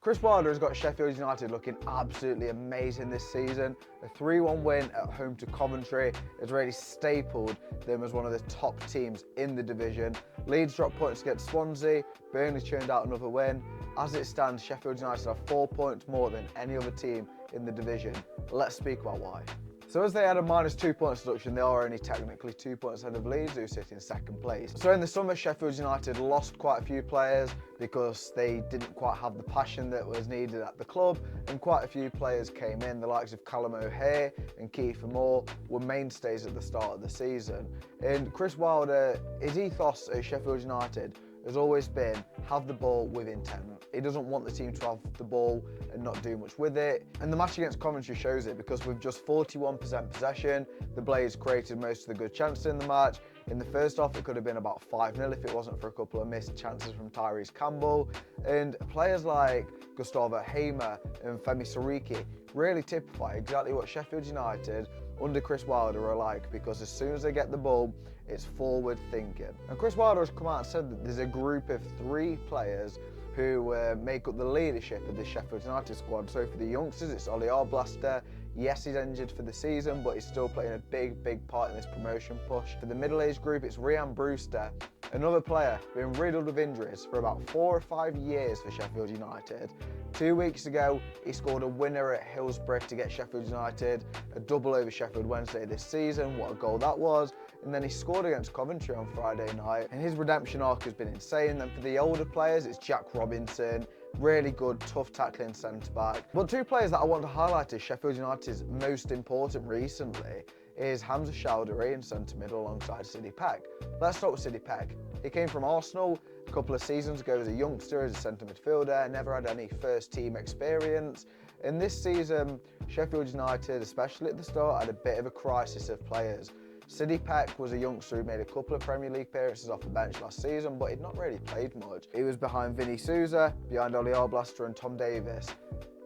Chris Wilder has got Sheffield United looking absolutely amazing this season. A 3-1 win at home to Coventry has really stapled them as one of the top teams in the division. Leeds dropped points against Swansea, Burnley churned out another win. As it stands, Sheffield United have 4 points more than any other team in the division. Let's speak about why. So as they had a -2 points deduction, they are only technically 2 points ahead of Leeds, who sit in second place. So in the summer, Sheffield United lost quite a few players because they didn't quite have the passion that was needed at the club, and quite a few players came in. The likes of Callum O'Hare and Kiefer Moore were mainstays at the start of the season. And Chris Wilder, his ethos at Sheffield United has always been have the ball with intent. He doesn't want the team to have the ball and not do much with it. And the match against Coventry shows it, because with just 41% possession, the Blades created most of the good chances in the match. In the first half, it could have been about 5-0 if it wasn't for a couple of missed chances from Tyrese Campbell. And players like Gustavo Hamer and Femi Siriki really typify exactly what Sheffield United under Chris Wilder are like, because as soon as they get the ball, it's forward thinking. And Chris Wilder has come out and said that there's a group of 3 players who make up the leadership of the Sheffield United squad. So for the youngsters, it's Ollie Arblaster. Yes, he's injured for the season, but he's still playing a big part in this promotion push. For the middle-aged group, it's Ryan Brewster, another player been riddled with injuries for about 4 or 5 years for Sheffield United. 2 weeks ago, he scored a winner at Hillsborough to get Sheffield United a double over Sheffield Wednesday this season. What a goal that was. And then he scored against Coventry on Friday night, and his redemption arc has been insane. Then for the older players, it's Jack Robinson, really good, tough tackling centre-back. But 2 players that I want to highlight as Sheffield United's most important recently is Hamza Chowdhury in centre-middle alongside Sidney Peck. Let's start with Sidney Peck. He came from Arsenal a couple of seasons ago as a youngster, as a centre midfielder, never had any first-team experience. In this season, Sheffield United, especially at the start, had a bit of a crisis of players. Sidney Peck was a youngster who made a couple of Premier League appearances off the bench last season, but he'd not really played much. He was behind Vinny Souza, behind Ollie Arblaster and Tom Davis.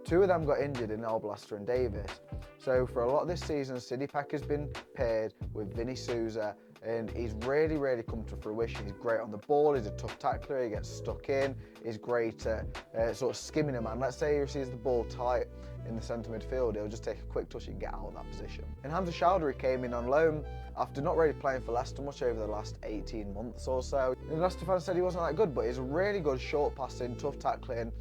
2 of them got injured in Arblaster and Davis. So for a lot of this season, Sidney Peck has been paired with Vinny Souza, and he's really come to fruition. He's great on the ball, he's a tough tackler, he gets stuck in, he's great at sort of skimming a man. Let's say he receives the ball tight in the centre midfield, he'll just take a quick touch and get out of that position. And Hamza Chowdhury came in on loan after not really playing for Leicester much over the last 18 months or so. And Leicester fans said he wasn't that good, but he's a really good short passing, tough tackling,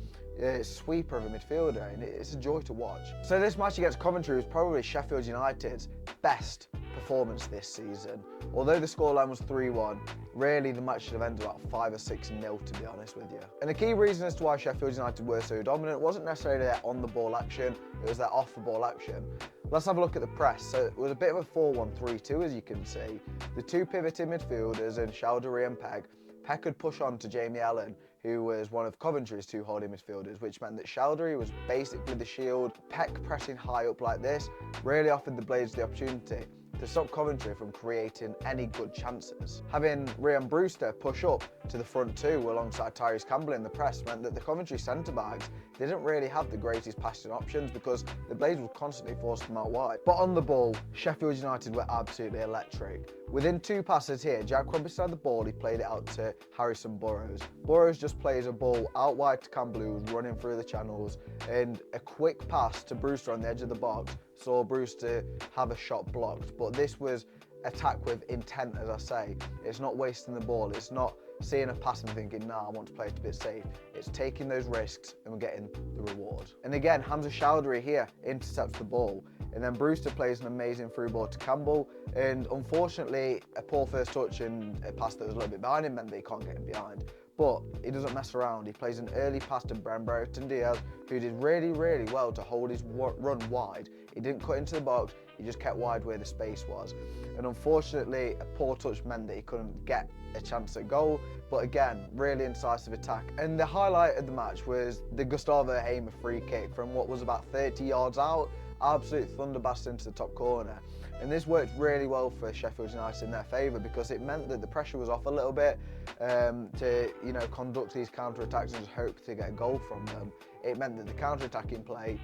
sweeper of a midfielder, and it's a joy to watch. So this match against Coventry was probably Sheffield United's best performance this season. Although the scoreline was 3-1, really the match should have ended about 5 or 6-0, to be honest with you. And a key reason as to why Sheffield United were so dominant wasn't necessarily their on-the-ball action, it was their off-the-ball action. Let's have a look at the press. So it was a bit of a 4-1-3-2, as you can see. The 2 pivoting midfielders in Chowdhury and Peck. Peck could push on to Jamie Allen, who was one of Coventry's 2 holding midfielders, which meant that Chowdhury was basically the shield. Peck pressing high up like this really offered the Blades the opportunity to stop Coventry from creating any good chances. Having Ryan Brewster push up to the front 2 alongside Tyrese Campbell in the press meant that the Coventry centre-backs didn't really have the greatest passing options, because the Blades would constantly force them out wide. But on the ball, Sheffield United were absolutely electric. Within 2 passes here, Jack Robinson had the ball, he played it out to Harrison Burrows. Burrows just plays a ball out wide to Campbell, who was running through the channels, and a quick pass to Brewster on the edge of the box saw Brewster have a shot blocked. But this was attack with intent, as I say. It's not wasting the ball, it's not seeing a pass and thinking, nah, I want to play it a bit safe. It's taking those risks and we're getting the reward. And again, Hamza Chowdhury here intercepts the ball, and then Brewster plays an amazing through ball to Campbell, and unfortunately a poor first touch and a pass that was a little bit behind him meant that he can't get him behind. But he doesn't mess around. He plays an early pass to Brereton Diaz, who did really well to hold his run wide. He didn't cut into the box, he just kept wide where the space was. And unfortunately, a poor touch meant that he couldn't get a chance at goal. But again, really incisive attack. And the highlight of the match was the Gustavo Hamer free kick from what was about 30 yards out. Absolute thunderblast into the top corner. And this worked really well for Sheffield United in their favour, because it meant that the pressure was off a little bit to conduct these counter-attacks and just hope to get a goal from them. It meant that the counter-attacking play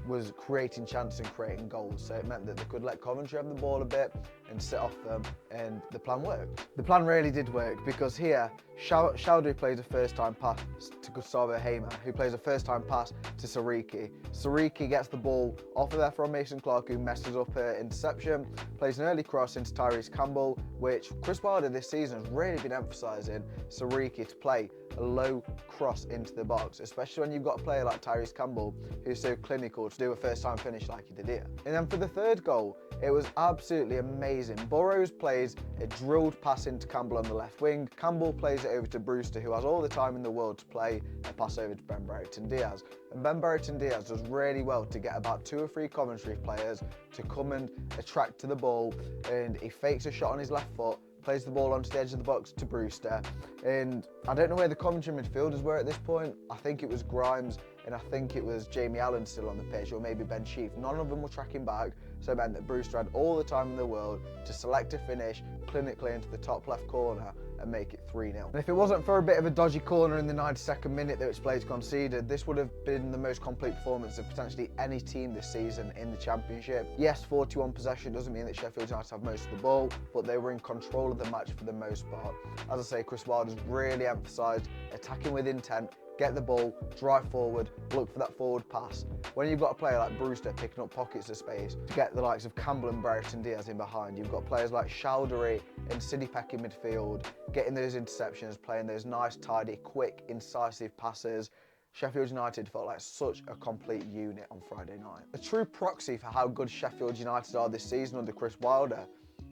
was creating chances and creating goals. So it meant that they could let Coventry have the ball a bit and sit off them, and the plan worked. The plan really did work, because here, Chowdhury plays a first-time pass to Gustavo Hamer, who plays a first-time pass to Sariki. Sariki gets the ball off of there from Mason Clark, who messes up her interception, plays an early cross into Tyrese Campbell, which Chris Wilder this season has really been emphasising Sariki to play a low cross into the box, especially when you've got a player like Tyrese Campbell who's so clinical to do a first-time finish like he did here. And then for the third goal, it was absolutely amazing. Burrows plays a drilled pass into Campbell on the left wing. Campbell plays it over to Brewster, who has all the time in the world to play a pass over to Ben Brereton Diaz. And Ben Brereton Diaz does really well to get about 2 or 3 Coventry players to come and attract to the ball, and he fakes a shot on his left foot, plays the ball onto the edge of the box to Brewster. And I don't know where the Coventry midfielders were at this point. I think it was Grimes, and I think it was Jamie Allen still on the pitch, or maybe Ben Sheaf. None of them were tracking back, so it meant that Brewster had all the time in the world to select a finish clinically into the top left corner and make it 3-0. And if it wasn't for a bit of a dodgy corner in the 92nd minute that which Blades conceded, this would have been the most complete performance of potentially any team this season in the Championship. Yes, 41 possession doesn't mean that Sheffield United have most of the ball, but they were in control of the match for the most part. As I say, Chris Wilder's really emphasised attacking with intent, get the ball, drive forward, look for that forward pass. When you've got a player like Brewster picking up pockets of space to get the likes of Campbell and Brereton Diaz in behind, you've got players like Chowdhury and Sidney Peck in midfield, getting those interceptions, playing those nice, tidy, quick, incisive passes. Sheffield United felt like such a complete unit on Friday night. A true proxy for how good Sheffield United are this season under Chris Wilder.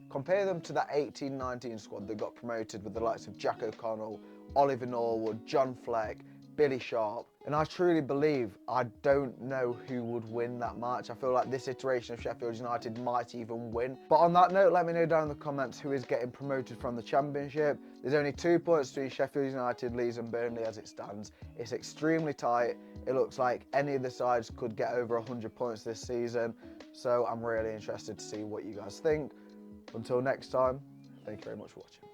Compare them to that 18-19 squad that got promoted with the likes of Jack O'Connell, Oliver Norwood, John Fleck, Billy Sharp, and I truly believe, I don't know who would win that match. I feel like this iteration of Sheffield United might even win. But on that note, let me know down in the comments who is getting promoted from the Championship. There's only 2 points between Sheffield United, Leeds and Burnley as it stands. It's extremely tight. It looks like any of the sides could get over 100 points this season. So I'm really interested to see what you guys think. Until next time, thank you very much for watching.